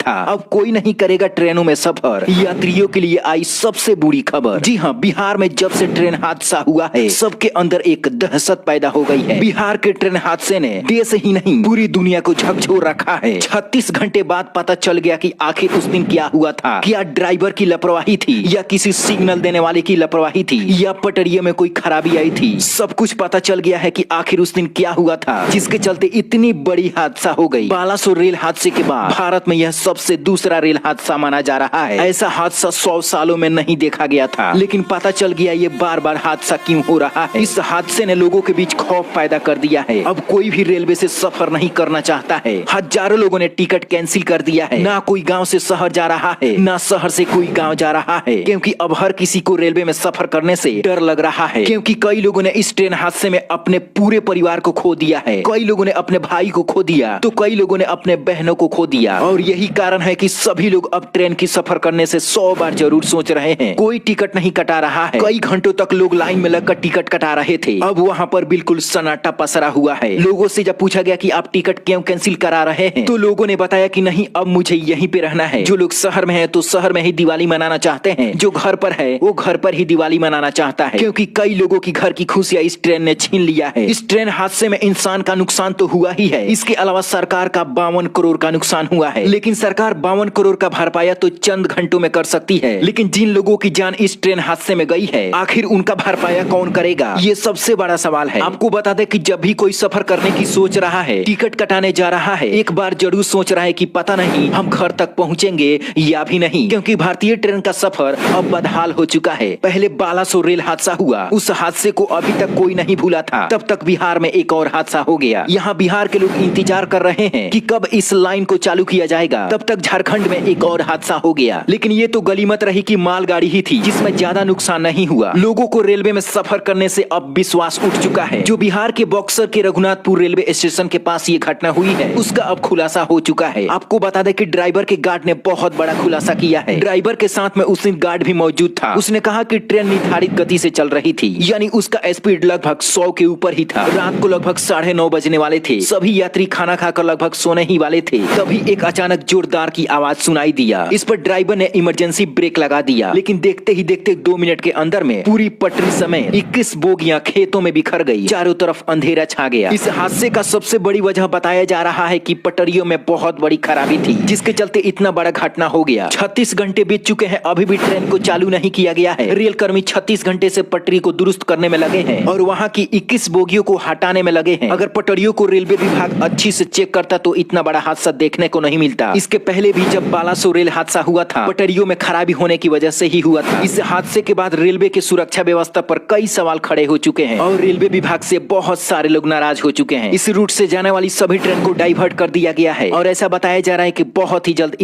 था, अब कोई नहीं करेगा ट्रेनों में सफर। यात्रियों के लिए आई सबसे बुरी खबर। जी हाँ, बिहार में जब से ट्रेन हादसा हुआ है, सबके अंदर एक दहशत पैदा हो गई है। बिहार के ट्रेन हादसे ने देश ही नहीं पूरी दुनिया को झकझोर रखा है। 36 घंटे बाद पता चल गया कि आखिर उस दिन क्या हुआ था। क्या ड्राइवर की लापरवाही थी, या किसी सिग्नल देने वाले की लापरवाही थी, या पटरियों में कोई खराबी आई थी। सब कुछ पता चल गया है कि आखिर उस दिन क्या हुआ था जिसके चलते इतनी बड़ी हादसा हो गई। बालासोर रेल हादसे के बाद भारत में यह सबसे दूसरा रेल हादसा माना जा रहा है। ऐसा हादसा 100 सालों में नहीं देखा गया था, लेकिन पता चल गया ये बार बार हादसा क्यों हो रहा है। इस हादसे ने लोगों के बीच खौफ पैदा कर दिया है। अब कोई भी रेलवे से सफर नहीं करना चाहता है। हजारों लोगों ने टिकट कैंसिल कर दिया है। ना कोई गांव से शहर जा रहा है, ना शहर से कोई गांव जा रहा है, क्योंकि अब हर किसी को रेलवे में सफर करने से डर लग रहा है। क्योंकि कई लोगों ने इस ट्रेन हादसे में अपने पूरे परिवार को खो दिया है। कई लोगों ने अपने भाई को खो दिया, तो कई लोगों ने अपने बहनों को खो दिया। और यही कारण है कि सभी लोग अब ट्रेन की सफर करने से 100 बार जरूर सोच रहे हैं। कोई टिकट नहीं कटा रहा है। कई घंटों तक लोग लाइन में लगकर टिकट कटा रहे थे। अब वहाँ पर बिल्कुल सन्नाटा पसरा हुआ है। लोगों से जब पूछा गया कि आप टिकट क्यों कैंसिल करा रहे हैं, तो लोगों ने बताया कि नहीं, अब मुझे यहीं पे रहना है। जो लोग शहर में है तो शहर में ही दिवाली मनाना चाहते हैं, जो घर पर है वो घर पर ही दिवाली मनाना चाहता है। क्योंकि कई लोगों की घर की खुशियां इस ट्रेन ने छीन लिया है। इस ट्रेन हादसे में इंसान का नुकसान तो हुआ ही है, इसके अलावा सरकार का 52 करोड़ का नुकसान हुआ है। लेकिन सरकार 52 करोड़ का भरपाया तो चंद घंटों में कर सकती है, लेकिन जिन लोगों की जान इस ट्रेन हादसे में गई है, आखिर उनका भरपाया कौन करेगा, ये सबसे बड़ा सवाल है। आपको बता दें कि जब भी कोई सफर करने की सोच रहा है, टिकट कटाने जा रहा है, एक बार जरूर सोच रहा है कि पता नहीं हम घर तक पहुंचेंगे या भी नहीं। क्योंकि भारतीय ट्रेन का सफर अब बदहाल हो चुका है। पहले बालासोर रेल हादसा हुआ, उस हादसे को अभी तक कोई नहीं भूला था। तब तक बिहार में एक और हादसा हो गया। यहाँ बिहार के लोग इंतजार कर रहे हैं कि कब इस लाइन को चालू किया जाएगा। तब तक झारखंड में एक और हादसा हो गया। लेकिन ये तो गलीमत रही कि मालगाड़ी ही थी, जिसमें ज्यादा नुकसान नहीं हुआ। लोगों को रेलवे में सफर करने से अब विश्वास उठ चुका है। जो बिहार के बक्सर के रघुनाथपुर रेलवे स्टेशन के पास ये घटना हुई है, उसका अब खुलासा हो चुका है। आपको बता दें कि ड्राइवर के गार्ड ने बहुत बड़ा खुलासा किया है। ड्राइवर के साथ में उस दिन गार्ड भी मौजूद था। उसने कहा कि ट्रेन निर्धारित गति से चल रही थी, यानी उसका स्पीड लगभग 100 के ऊपर ही था। रात को लगभग 9:30 बजने वाले थे। सभी यात्री खाना खाकर लगभग सोने ही वाले थे। तभी एक अचानक जोरदार की आवाज सुनाई दिया। इस पर ड्राइवर ने इमरजेंसी ब्रेक लगा दिया, लेकिन देखते ही देखते 2 मिनट के अंदर में पूरी पटरी समेत 21 बोगियां खेतों में बिखर गई। चारों तरफ अंधेरा छा गया। इस हादसे का सबसे बड़ी वजह बताया जा रहा है कि पटरियों में बहुत बड़ी खराबी थी, जिसके चलते इतना बड़ा घटना हो गया। 36 घंटे बीत चुके हैं, अभी भी ट्रेन को चालू नहीं किया गया है। रेल कर्मी 36 घंटे से पटरी को दुरुस्त करने में लगे हैं और वहाँ की 21 बोगियों को हटाने में लगे हैं। अगर पटरियों को रेलवे विभाग अच्छी से चेक करता तो इतना बड़ा हादसा देखने को नहीं मिलता। इसके पहले भी जब बालासोर रेल हादसा हुआ था, पटरियों में खराबी होने की वजह से ही हुआ था। इस हादसे के बाद रेलवे की सुरक्षा व्यवस्था पर कई सवाल खड़े हो चुके हैं और रेलवे विभाग से बहुत सारे लोग नाराज हो चुके हैं। इस रूट से जाने वाली सभी ट्रेन को डाइवर्ट कर दिया गया है और ऐसा बताया जा रहा है कि बहुत ही जल्द